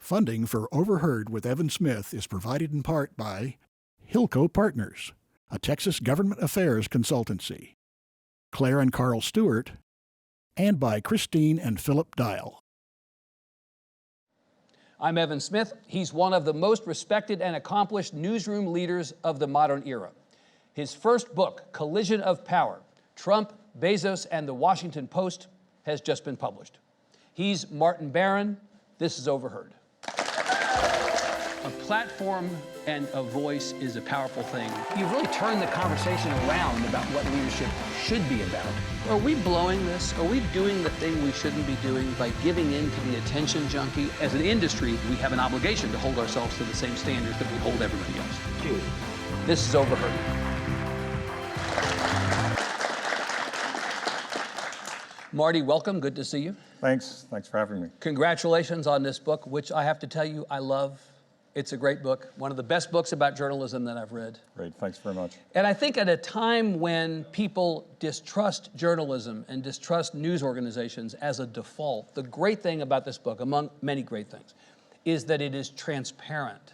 Funding for Overheard with Evan Smith is provided in part by Hilco Partners, a Texas government affairs consultancy, Claire and Carl Stewart, and by Christine and Philip Dial. I'm Evan Smith. He's one of the most respected and accomplished newsroom leaders of the modern era. His first book, Collision of Power, Trump, Bezos, and the Washington Post, has just been published. He's Martin Barron. This is Overheard. A platform and a voice is a powerful thing. You've really turned the conversation around about what leadership should be about. Are we blowing this? Are we doing the thing we shouldn't be doing by giving in to the attention junkie? As an industry, we have an obligation to hold ourselves to the same standards that we hold everybody else. This is Overheard. Marty, welcome. Good to see you. Thanks for having me. Congratulations on this book, which I have to tell you, I love. It's a great book, one of the best books about journalism that I've read. Great, thanks very much. And I think at a time when people distrust journalism and distrust news organizations as a default, the great thing about this book, among many great things, is that it is transparent.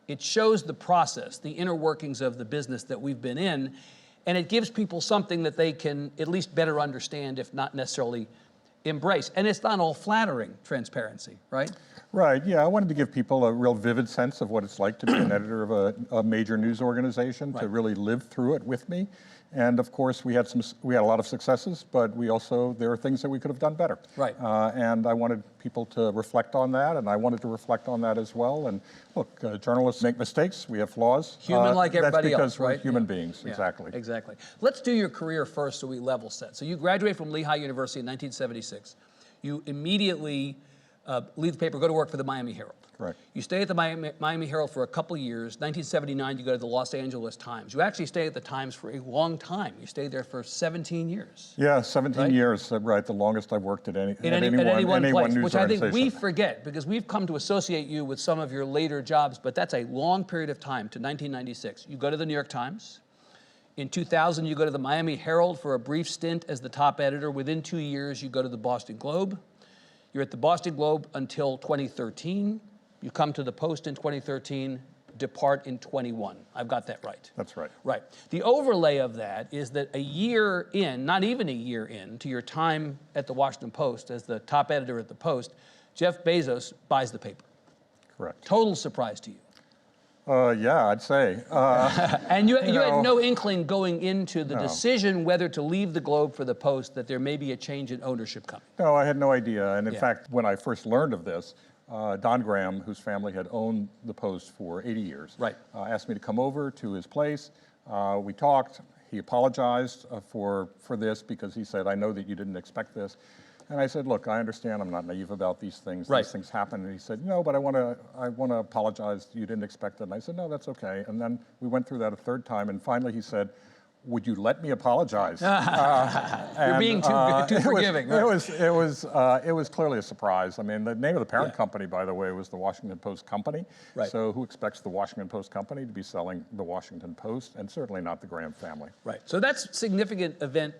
It shows the process, the inner workings of the business that we've been in, and it gives people something that they can at least better understand, if not necessarily embrace. And it's not all flattering transparency, right? Right, yeah, I wanted to give people a real vivid sense of what it's like to be an editor of a major news organization, to really live through it with me. And of course, we had a lot of successes, but there are things that we could have done better. Right. And I wanted people to reflect on that, and I wanted to reflect on that as well. And look, journalists make mistakes, we have flaws. Human like everybody else, right? That's because we're human Yeah. beings, Yeah, exactly. Exactly. Let's do your career first so we level set. So you graduate from Lehigh University in 1976. You immediately leave the paper, go to work for the Miami Herald. Correct. You stay at the Miami Herald for a couple years. 1979, you go to the Los Angeles Times. You actually stay at the Times for a long time. You stayed there for 17 years. Yeah, 17 years, right, the longest I've worked at any one place, news which I think we organization. forget, because we've come to associate you with some of your later jobs, but that's a long period of time, to 1996. You go to the New York Times. In 2000, you go to the Miami Herald for a brief stint as the top editor. Within 2 years, you go to the Boston Globe. You're at the Boston Globe until 2013. You come to the Post in 2013, depart in 21. I've got that right. That's right. Right. The overlay of that is that a year in, not even a year in, to your time at the Washington Post as the top editor at the Post, Jeff Bezos buys the paper. Correct. Total surprise to you. Yeah, I'd say. And you had no inkling going into the decision whether to leave the Globe for the Post that there may be a change in ownership coming. No, I had no idea. And in fact, when I first learned of this, Don Graham, whose family had owned the Post for 80 years, asked me to come over to his place. We talked. He apologized for this because he said, I know that you didn't expect this. And I said, look, I understand I'm not naive about these things. Right. These things happen. And he said, no, but I want to apologize. You didn't expect it. And I said, no, that's okay. And then we went through that a third time. And finally he said, would you let me apologize? You're being too forgiving. It was clearly a surprise. I mean, the name of the parent company, by the way, was the Washington Post Company. Right. So who expects the Washington Post Company to be selling the Washington Post, and certainly not the Graham family. Right. So that's a significant event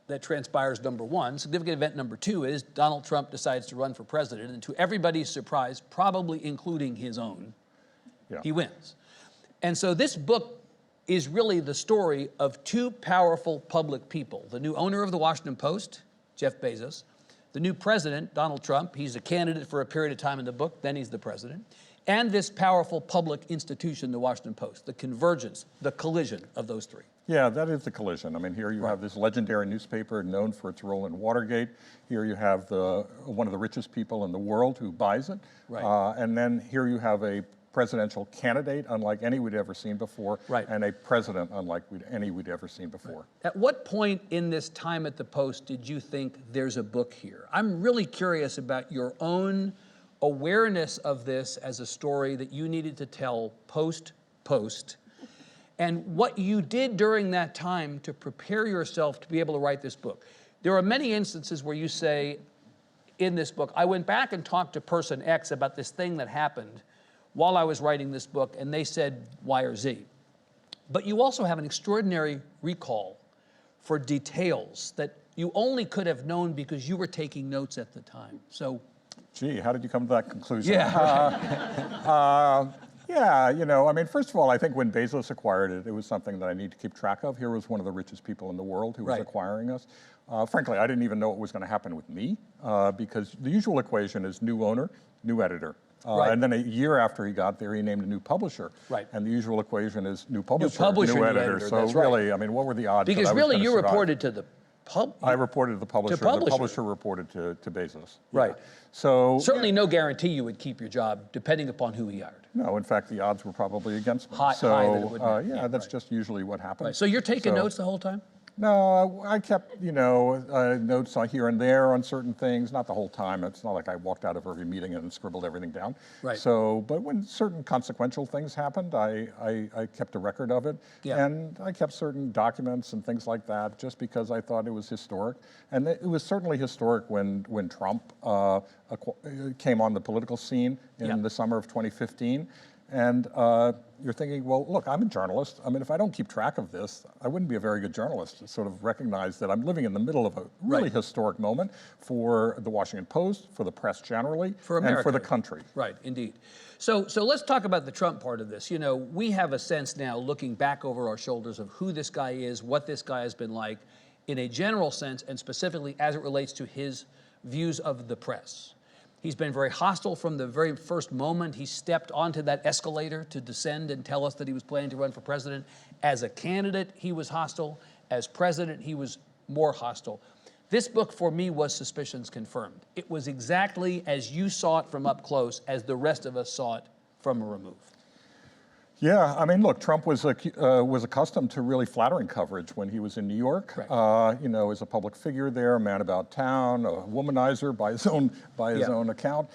that transpires, number one. Significant event number two is Donald Trump decides to run for president, and to everybody's surprise, probably including his own, he wins. And so this book is really the story of two powerful public people: the new owner of the Washington Post, Jeff Bezos, the new president, Donald Trump. He's a candidate for a period of time in the book, then he's the president, and this powerful public institution, the Washington Post, the convergence, the collision of those three. Yeah, that is the collision. I mean, here you have this legendary newspaper known for its role in Watergate. Here you have one of the richest people in the world who buys it. Right. And then here you have a presidential candidate unlike any we'd ever seen before, and a president unlike any we'd ever seen before. Right. At what point in this time at the Post did you think there's a book here? I'm really curious about your own awareness of this as a story that you needed to tell post-Post, and what you did during that time to prepare yourself to be able to write this book. There are many instances where you say in this book, I went back and talked to person X about this thing that happened while I was writing this book, and they said Y or Z. But you also have an extraordinary recall for details that you only could have known because you were taking notes at the time. So Gee, how did you come to that conclusion? Yeah. Yeah, you know, I mean, first of all, I think when Bezos acquired it, it was something that I need to keep track of. Here was one of the richest people in the world who was acquiring us. Frankly, I didn't even know what was going to happen with me because the usual equation is new owner, new editor. And then a year after he got there, he named a new publisher. Right. And the usual equation is new publisher, new editor. So that's really, I mean, what were the odds? Because that I was really, gonna you survive? reported to the I reported to the publisher. The publisher. publisher reported to Bezos. Right. So certainly no guarantee you would keep your job, depending upon who he hired. no, in fact, the odds were probably against me. High that it would be. Yeah, that's just usually what happens. Right. So you're taking notes the whole time? No, I kept, you know, notes on here and there on certain things, not the whole time. It's not like I walked out of every meeting and scribbled everything down. Right. So, but when certain consequential things happened, I kept a record of it. Yeah. And I kept certain documents and things like that just because I thought it was historic. And it was certainly historic when Trump came on the political scene in the summer of 2015. And you're thinking, well, look, I'm a journalist. I mean, if I don't keep track of this, I wouldn't be a very good journalist to sort of recognize that I'm living in the middle of a really historic moment for the Washington Post, for the press generally, for America, and for the country. Right, indeed. So let's talk about the Trump part of this. You know, we have a sense now, looking back over our shoulders, of who this guy is, what this guy has been like, in a general sense, and specifically as it relates to his views of the press. He's been very hostile from the very first moment he stepped onto that escalator to descend and tell us that he was planning to run for president. As a candidate, he was hostile. As president, he was more hostile. This book, for me, was Suspicions Confirmed. It was exactly as you saw it from up close as the rest of us saw it from a remove. Yeah, I mean, look, Trump was accustomed to really flattering coverage when he was in New York. You know, as a public figure there, a man about town, a womanizer by his own account,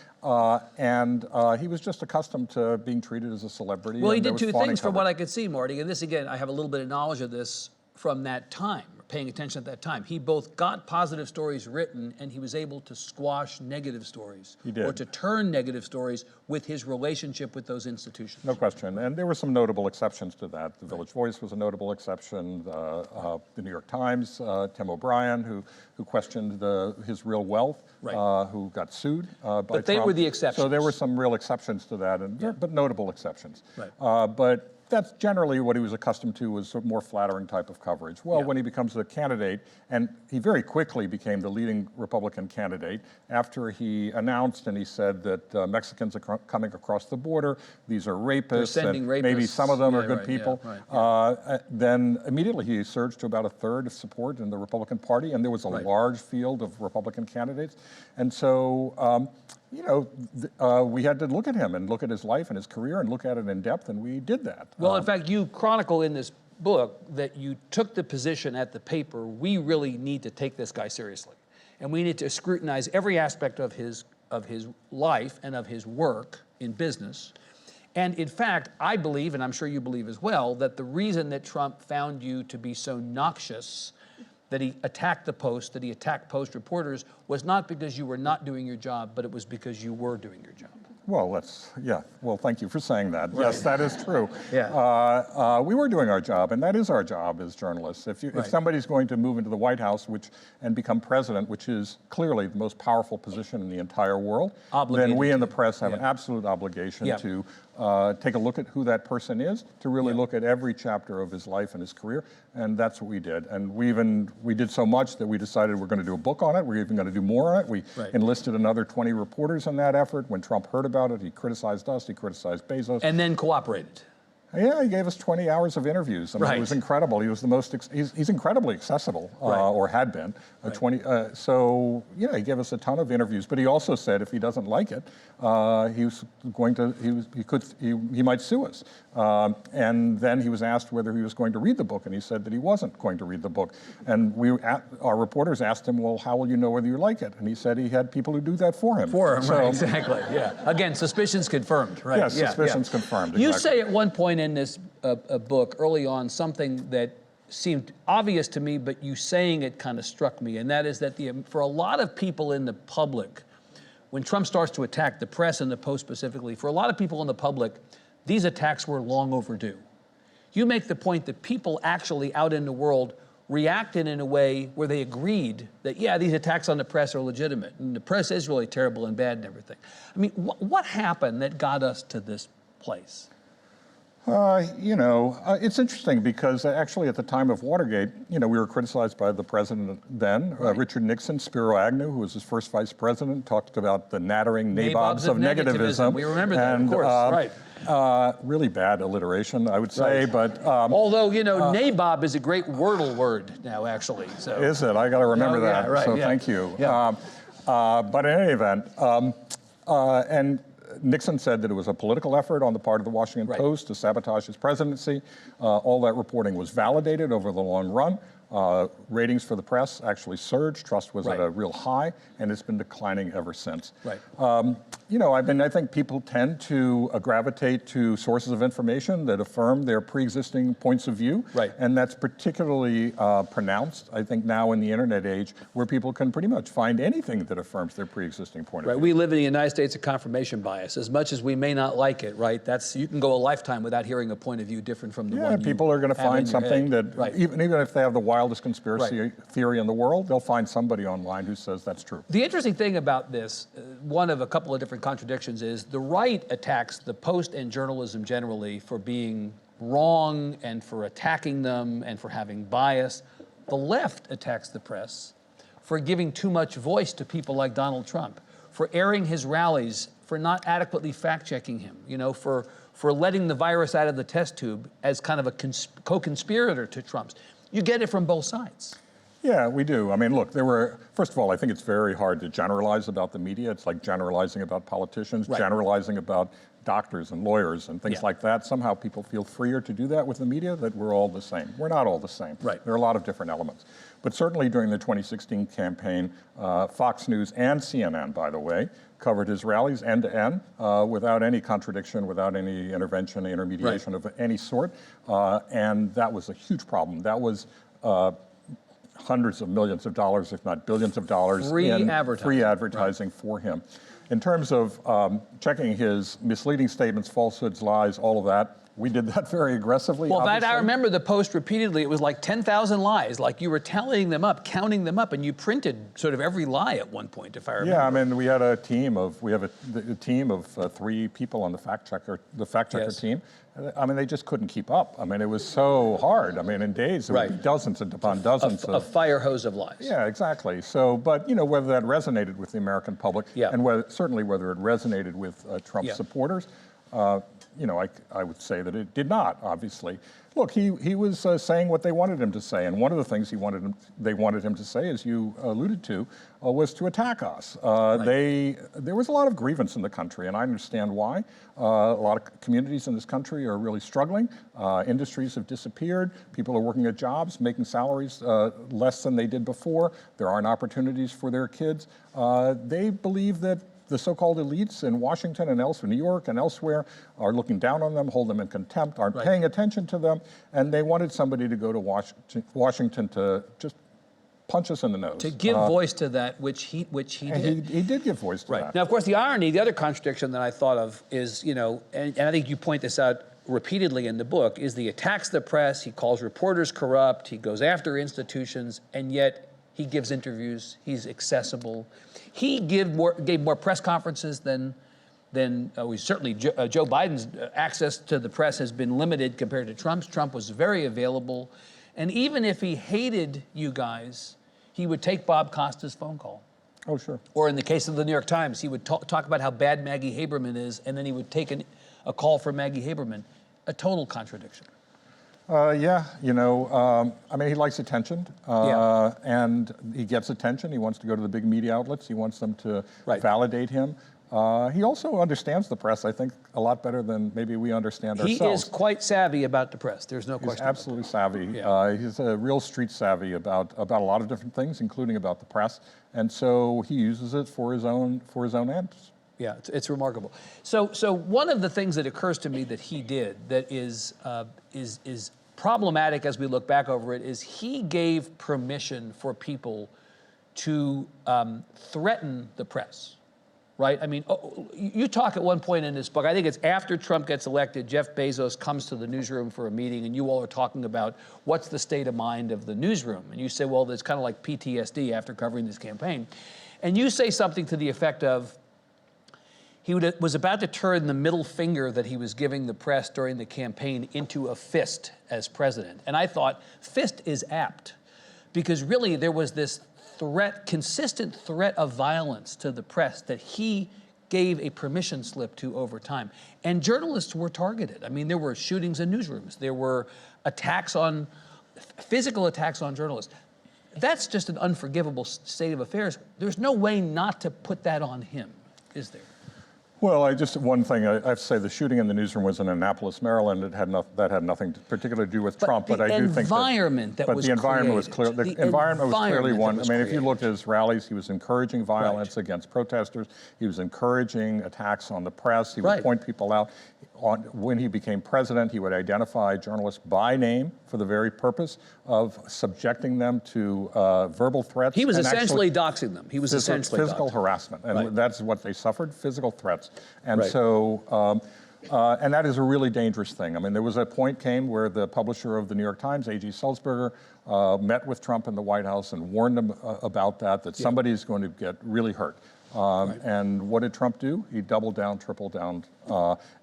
and he was just accustomed to being treated as a celebrity. Well, he did two things from what I could see, Marty, and this again, I have a little bit of knowledge of this from that time, paying attention at that time. He both got positive stories written and he was able to squash negative stories. He did. Or to turn negative stories with his relationship with those institutions. No question. And there were some notable exceptions to that. The Village Voice was a notable exception. The New York Times, Tim O'Brien, who questioned his real wealth, who got sued by Trump. But they were the exceptions. So there were some real exceptions to that, but notable exceptions. Right. But that's generally what he was accustomed to, was a more flattering type of coverage. Well, when he becomes a candidate, and he very quickly became the leading Republican candidate after he announced and he said that Mexicans are coming across the border, these are rapists, and maybe some of them are good people. Then immediately he surged to about a third of support in the Republican Party, and there was a large field of Republican candidates. And so, you know, we had to look at him and look at his life and his career and look at it in depth, and we did that. Well, in fact, you chronicle in this book that you took the position at the paper, we really need to take this guy seriously. And we need to scrutinize every aspect of his life and of his work in business. And in fact, I believe, and I'm sure you believe as well, that the reason that Trump found you to be so noxious, that he attacked the Post, that he attacked Post reporters, was not because you were not doing your job, but it was because you were doing your job. Well, well, thank you for saying that. Right. Yes, that is true. We were doing our job, and that is our job as journalists. If somebody's going to move into the White House and become president, which is clearly the most powerful position in the entire world, then we in the press have an absolute obligation to take a look at who that person is, to really look at every chapter of his life and his career, and that's what we did. And we did so much that we decided we're going to do a book on it. We're even going to do more on it. We enlisted another 20 reporters in that effort. When Trump heard about it, he criticized us, he criticized Bezos. And then cooperated. Yeah, he gave us 20 hours of interviews. I mean, it was incredible. He was the most, he's incredibly accessible, or had been. So, yeah, he gave us a ton of interviews, but he also said if he doesn't like it, he might sue us. And then he was asked whether he was going to read the book, and he said that he wasn't going to read the book. And our reporters asked him, well, how will you know whether you like it? And he said he had people who do that for him. Right, exactly, Again, suspicions confirmed, right? Yes, suspicions confirmed, exactly. You say at one point in this book, early on, something that seemed obvious to me, but you saying it kind of struck me, and that is that for a lot of people in the public, when Trump starts to attack the press and the Post specifically, for a lot of people in the public, these attacks were long overdue. You make the point that people actually out in the world reacted in a way where they agreed that, yeah, these attacks on the press are legitimate, and the press is really terrible and bad and everything. I mean, what happened that got us to this place? It's interesting because actually at the time of Watergate, we were criticized by the president then, Richard Nixon. Spiro Agnew, who was his first vice president, talked about the nattering nabobs of negativism. We remember that, of course, right. Really bad alliteration, I would say, right. But... although, nabob is a great Wordle word now, actually. So. Is it? I got to remember that, yeah, right, so yeah. thank you. Yeah. But in any event, and Nixon said that it was a political effort on the part of the Washington Post to sabotage his presidency. All that reporting was validated over the long run. Ratings for the press actually surged. Trust was at a real high, and it's been declining ever since. Right. I think people tend to gravitate to sources of information that affirm their pre-existing points of view. Right. And that's particularly pronounced, I think, now in the internet age, where people can pretty much find anything that affirms their pre-existing point of view. We live in the United States of confirmation bias. As much as we may not like it, right? You can go a lifetime without hearing a point of view different from the one you people are going to find something that, even if they have the wildest conspiracy theory in the world, they'll find somebody online who says that's true. The interesting thing about this, one of a couple of different contradictions, is the right attacks the Post and journalism generally for being wrong and for attacking them and for having bias. The left attacks the press for giving too much voice to people like Donald Trump, for airing his rallies, for not adequately fact-checking him, for letting the virus out of the test tube as kind of a co-conspirator to Trump's. You get it from both sides. Yeah, we do. I mean, look, first of all, I think it's very hard to generalize about the media. It's like generalizing about politicians, generalizing about doctors and lawyers and things like that. Somehow people feel freer to do that with the media, that we're all the same. We're not all the same. Right. There are a lot of different elements. But certainly during the 2016 campaign, Fox News and CNN, by the way, covered his rallies end to end without any contradiction, without any intervention, intermediation of any sort. And that was a huge problem. That was hundreds of millions of dollars, if not billions of dollars, in free advertising for him. In terms of checking his misleading statements, falsehoods, lies, all of that, we did that very aggressively. Well, obviously. I remember the Post repeatedly, it was like 10,000 lies, like you were tallying them up, counting them up, and you printed sort of every lie at one point, if I remember. Yeah, I mean, we had a team of 3 people on the fact checker team. I mean, they just couldn't keep up. I mean, it was so hard. I mean, in days, there would be dozens upon dozens a fire hose of lies. Yeah, exactly. So, but, whether that resonated with the American public, and certainly whether it resonated with Trump's supporters, I would say that it did not, obviously. Look, he was saying what they wanted him to say, and one of the things they wanted him to say, as you alluded to, was to attack us. There was a lot of grievance in the country, and I understand why. A lot of communities in this country are really struggling. Industries have disappeared. People are working at jobs, making salaries less than they did before. There aren't opportunities for their kids. They believe that the so-called elites in Washington and elsewhere, New York and elsewhere, are looking down on them, hold them in contempt, aren't paying attention to them, and they wanted somebody to go to Washington to just punch us in the nose. To give voice to that, which he did. He did give voice to that. Now, of course, the irony, the other contradiction that I thought of is, and I think you point this out repeatedly in the book, is he attacks the press, he calls reporters corrupt, he goes after institutions, and yet he gives interviews, he's accessible. He gave more press conferences than certainly Joe Biden's access to the press has been limited compared to Trump's. Trump was very available. And even if he hated you guys, he would take Bob Costa's phone call. Oh, sure. Or in the case of the New York Times, he would talk about how bad Maggie Haberman is, and then he would take a call from Maggie Haberman. A total contradiction. I mean, he likes attention, and he gets attention. He wants to go to the big media outlets. He wants them to validate him. He also understands the press, I think, a lot better than maybe we understand ourselves. He is quite savvy about the press. There's no question. He's absolutely savvy. He's a real street savvy about a lot of different things, including about the press, and so he uses it for his own ends. Yeah, it's remarkable. So one of the things that occurs to me that he did that is problematic as we look back over it is he gave permission for people to threaten the press. right? I mean, you talk at one point in this book, I think it's after Trump gets elected, Jeff Bezos comes to the newsroom for a meeting, and you all are talking about what's the state of mind of the newsroom. And you say, well, it's kind of like PTSD after covering this campaign. And you say something to the effect of, he was about to turn the middle finger that he was giving the press during the campaign into a fist as president. And I thought, fist is apt, because really there was this consistent threat of violence to the press that he gave a permission slip to over time. And journalists were targeted. I mean, there were shootings in newsrooms. There were physical attacks on journalists. That's just an unforgivable state of affairs. There's no way not to put that on him, is there? Well, one thing, I have to say the shooting in the newsroom was in Annapolis, Maryland. That had nothing particularly to do with Trump, but I do think that the environment was clear. The environment was clearly one. I mean, if you looked at his rallies, he was encouraging violence against protesters. He was encouraging attacks on the press. He would point people out. When he became president, he would identify journalists by name for the very purpose of subjecting them to verbal threats. He was essentially doxing them. He was essentially physical harassment, and that's what they suffered: physical threats. And so, and that is a really dangerous thing. I mean, there was a point came where the publisher of the New York Times, A.G. Sulzberger, met with Trump in the White House and warned him about that somebody is going to get really hurt. And what did Trump do? He doubled down, tripled down,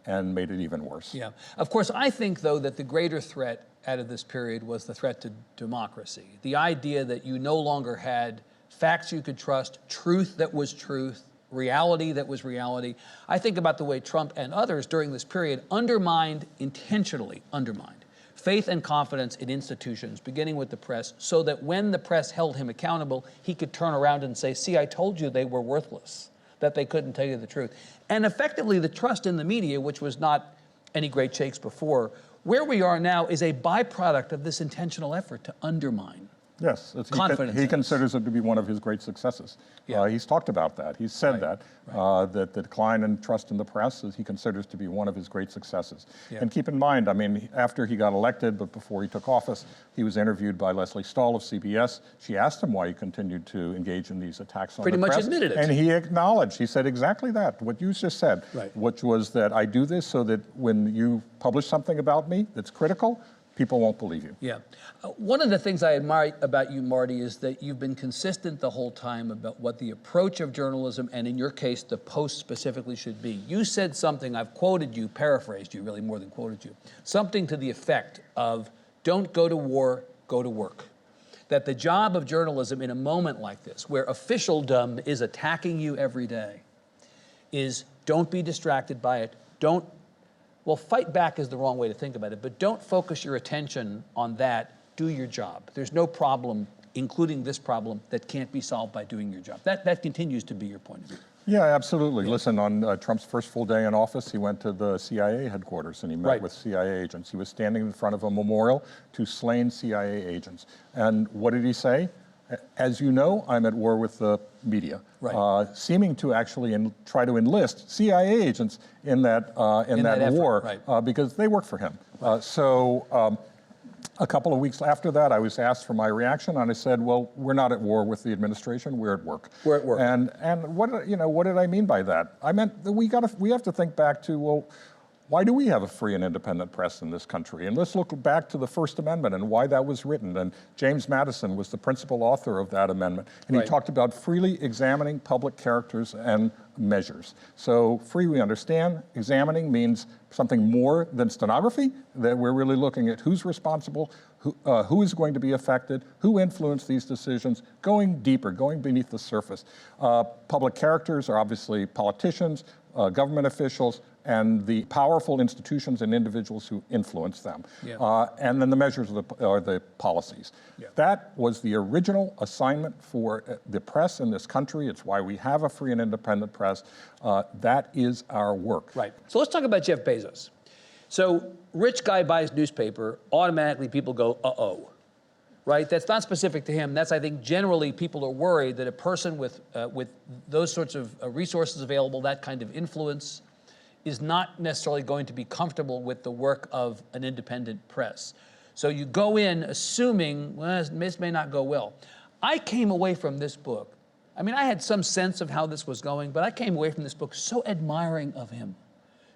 and made it even worse. Yeah. Of course, I think, though, that the greater threat out of this period was the threat to democracy. The idea that you no longer had facts you could trust, truth that was truth, reality that was reality. I think about the way Trump and others during this period intentionally undermined, faith and confidence in institutions, beginning with the press, so that when the press held him accountable, he could turn around and say, see, I told you they were worthless, that they couldn't tell you the truth. And effectively, the trust in the media, which was not any great shakes before, where we are now is a byproduct of this intentional effort to undermine. Yes, he considers it to be one of his great successes. Yeah. He's talked about that. He's said that the decline in trust in the press he considers to be one of his great successes. Yeah. And keep in mind, I mean, after he got elected, but before he took office, he was interviewed by Leslie Stahl of CBS. She asked him why he continued to engage in these attacks on the press. Pretty much admitted it. And he acknowledged. He said exactly that, what you just said, which was that I do this so that when you publish something about me that's critical, people won't believe you. Yeah. One of the things I admire about you, Marty, is that you've been consistent the whole time about what the approach of journalism, and in your case, the Post specifically, should be. You said something, I've quoted you, paraphrased you really more than quoted you, something to the effect of, don't go to war, go to work. That the job of journalism in a moment like this, where officialdom is attacking you every day, is don't be distracted by it, well, fight back is the wrong way to think about it, but don't focus your attention on that. Do your job. There's no problem, including this problem, that can't be solved by doing your job. That continues to be your point of view. Yeah, absolutely. Yeah. Listen, on Trump's first full day in office, he went to the CIA headquarters and he met with CIA agents. He was standing in front of a memorial to slain CIA agents. And what did he say? As you know, I'm at war with the media, seeming to actually try to enlist CIA agents in that war because they work for him. So a couple of weeks after that, I was asked for my reaction, and I said, "Well, we're not at war with the administration. We're at work." We're at work. And what did I mean by that? I meant that we have to think back to, well, why do we have a free and independent press in this country? And let's look back to the First Amendment and why that was written. And James Madison was the principal author of that amendment. And he talked about freely examining public characters and measures. So free, we understand. Examining means something more than stenography, that we're really looking at who's responsible, who is going to be affected, who influenced these decisions, going deeper, going beneath the surface. Public characters are obviously politicians, government officials, and the powerful institutions and individuals who influence them. Yeah. And then the measures are the policies. Yeah. That was the original assignment for the press in this country. It's why we have a free and independent press. That is our work. Right. So let's talk about Jeff Bezos. So rich guy buys newspaper, automatically people go, uh-oh. Right? That's not specific to him. That's, I think, generally people are worried that a person with those sorts of resources available, that kind of influence, is not necessarily going to be comfortable with the work of an independent press. So you go in assuming, well, this may not go well. I came away from this book I mean, I had some sense of how this was going, but I came away from this book so admiring of him,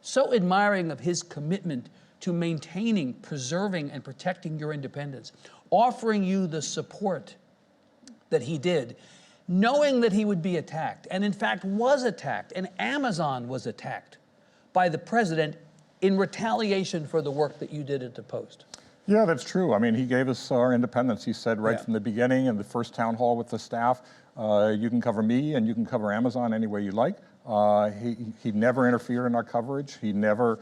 so admiring of his commitment to maintaining, preserving, and protecting your independence, offering you the support that he did, knowing that he would be attacked, and in fact was attacked, and Amazon was attacked by the president in retaliation for the work that you did at the Post. Yeah, that's true. I mean, he gave us our independence. He said right from the beginning in the first town hall with the staff, you can cover me and you can cover Amazon any way you like. He never interfered in our coverage. He never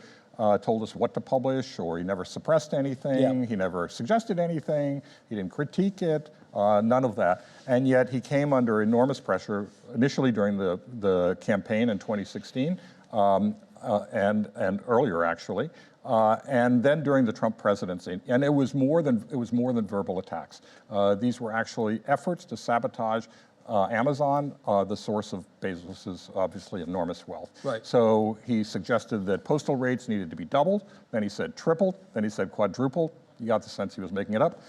told us what to publish, or he never suppressed anything. He never suggested anything. He didn't critique it, none of that. And yet he came under enormous pressure initially during the campaign in 2016 and earlier actually. And then during the Trump presidency, and it was more than verbal attacks. These were actually efforts to sabotage Amazon, the source of Bezos's obviously enormous wealth. Right. So he suggested that postal rates needed to be doubled. Then he said tripled. Then he said quadrupled. You got the sense he was making it up.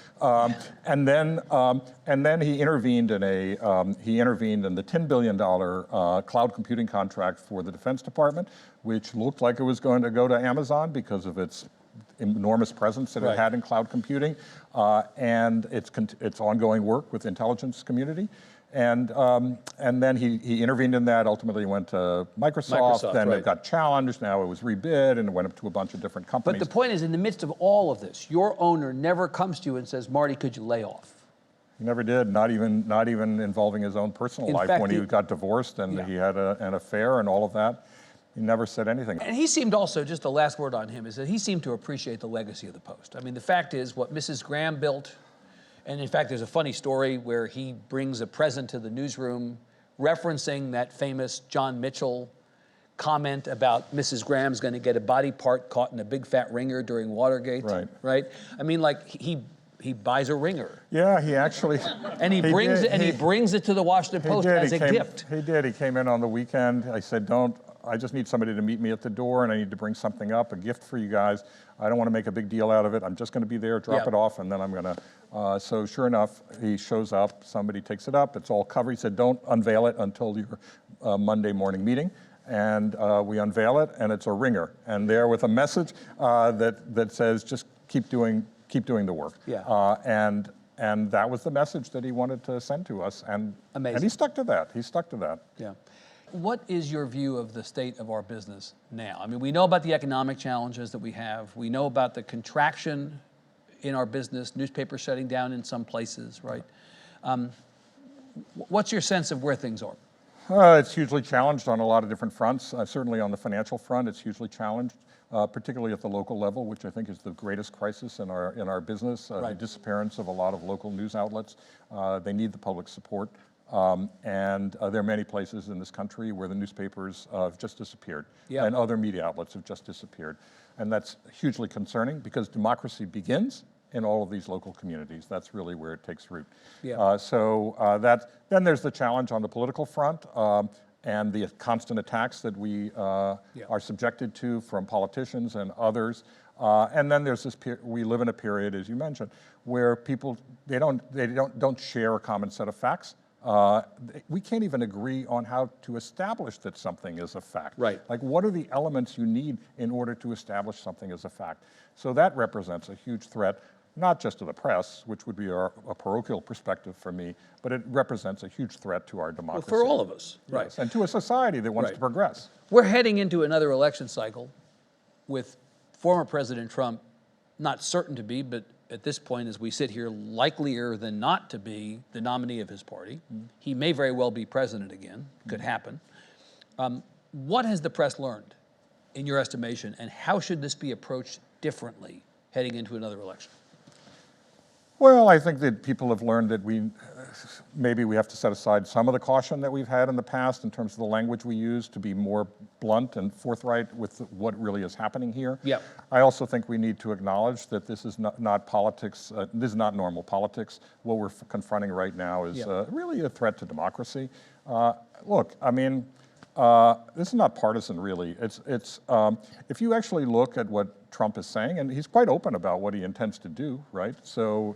And then he intervened in the $10 billion cloud computing contract for the Defense Department, which looked like it was going to go to Amazon because of its enormous presence that it had in cloud computing, and its ongoing work with the intelligence community. And then he intervened in that, ultimately went to Microsoft, then it got challenged, now it was rebid, and it went up to a bunch of different companies. But the point is, in the midst of all of this, your owner never comes to you and says, Marty, could you lay off? He never did, not even involving his own personal life. When he got divorced and he had an affair and all of that, he never said anything. And he seemed also, just the last word on him, is that he seemed to appreciate the legacy of the Post. I mean, the fact is, what Mrs. Graham built, and in fact, there's a funny story where he brings a present to the newsroom referencing that famous John Mitchell comment about Mrs. Graham's going to get a body part caught in a big fat ringer during Watergate. Right? I mean, like, he buys a ringer. Yeah, he actually. And he brings it to the Washington Post as a gift. He did. He came in on the weekend. I said, I just need somebody to meet me at the door, and I need to bring something up, a gift for you guys. I don't want to make a big deal out of it. I'm just going to be there, drop it off, and then I'm going to. So sure enough, he shows up. Somebody takes it up. It's all covered. He said, don't unveil it until your Monday morning meeting. And we unveil it, and it's a ringer. And there with a message that says, just keep doing the work. And that was the message that he wanted to send to us. And he stuck to that. Yeah. What is your view of the state of our business now? I mean, we know about the economic challenges that we have. We know about the contraction in our business, newspapers shutting down in some places, right? What's your sense of where things are? It's hugely challenged on a lot of different fronts. Certainly on the financial front, it's hugely challenged, particularly at the local level, which I think is the greatest crisis in our business. The disappearance of a lot of local news outlets. They need the public support. And there are many places in this country where the newspapers have just disappeared, and other media outlets have just disappeared. And that's hugely concerning because democracy begins in all of these local communities. That's really where it takes root. Then there's the challenge on the political front and the constant attacks that we are subjected to from politicians and others. And then there's this we live in a period, as you mentioned, where people they don't share a common set of facts. We can't even agree on how to establish that something is a fact. Right. Like, what are the elements you need in order to establish something as a fact? So that represents a huge threat, not just to the press, which would be a parochial perspective for me, but it represents a huge threat to our democracy. Well, for all of us, yes, and to a society that wants to progress. We're heading into another election cycle with former President Trump not certain to be, but at this point, as we sit here, likelier than not to be the nominee of his party. He may very well be president again. Could happen. What has the press learned, in your estimation, and how should this be approached differently heading into another election? Well, I think that people have learned that maybe we have to set aside some of the caution that we've had in the past in terms of the language we use to be more blunt and forthright with what really is happening here. Yeah. I also think we need to acknowledge that this is not politics. This is not normal politics. What we're confronting right now is really a threat to democracy. Look, I mean, this is not partisan, really. It's if you actually look at what Trump is saying, and he's quite open about what he intends to do, right? So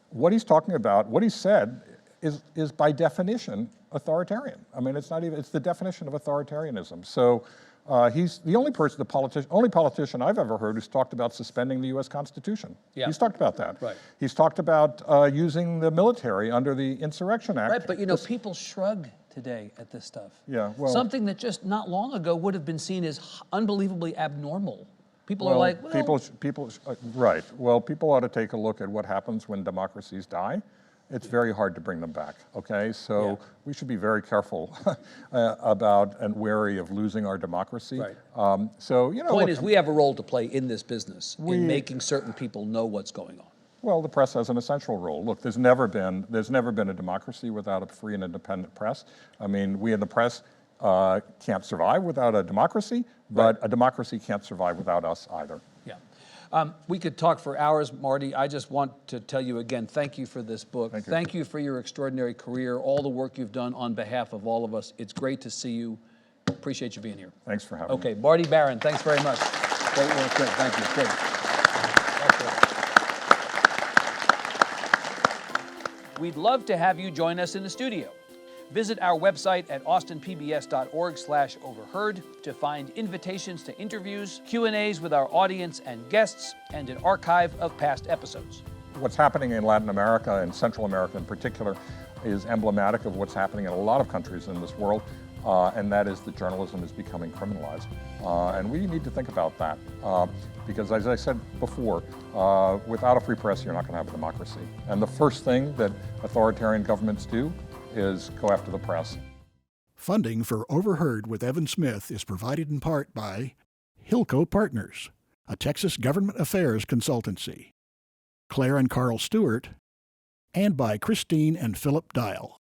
what he's talking about, what he said, is by definition authoritarian. I mean, it's not even, it's the definition of authoritarianism. So he's the only person, only politician I've ever heard who's talked about suspending the U.S. Constitution. Yeah. He's talked about that. Right. He's talked about using the military under the Insurrection Act. Right, but you know, people shrug today at this stuff. Yeah, well, something that just not long ago would have been seen as unbelievably abnormal. People are like, well, right. Well, people ought to take a look at what happens when democracies die. It's very hard to bring them back, okay? So we should be very careful about and wary of losing our democracy. Right. So, you know. Point is, we have a role to play in this business in making certain people know what's going on. Well, the press has an essential role. Look, there's never been a democracy without a free and independent press. I mean, we in the press can't survive without a democracy, but a democracy can't survive without us either. Yeah. We could talk for hours, Marty. I just want to tell you again, thank you for this book. Thank you for your extraordinary career, all the work you've done on behalf of all of us. It's great to see you. Appreciate you being here. Thanks for having me. Okay, Marty Baron, thanks very much. Great work, great, thank you, great. We'd love to have you join us in the studio. Visit our website at austinpbs.org/overheard to find invitations to interviews, Q&As with our audience and guests, and an archive of past episodes. What's happening in Latin America and Central America in particular is emblematic of what's happening in a lot of countries in this world, and that is that journalism is becoming criminalized. And we need to think about that, because as I said before, without a free press, you're not going to have a democracy. And the first thing that authoritarian governments do is go after the press. Funding for Overheard with Evan Smith is provided in part by Hilco Partners, a Texas government affairs consultancy, Claire and Carl Stewart, and by Christine and Philip Dial.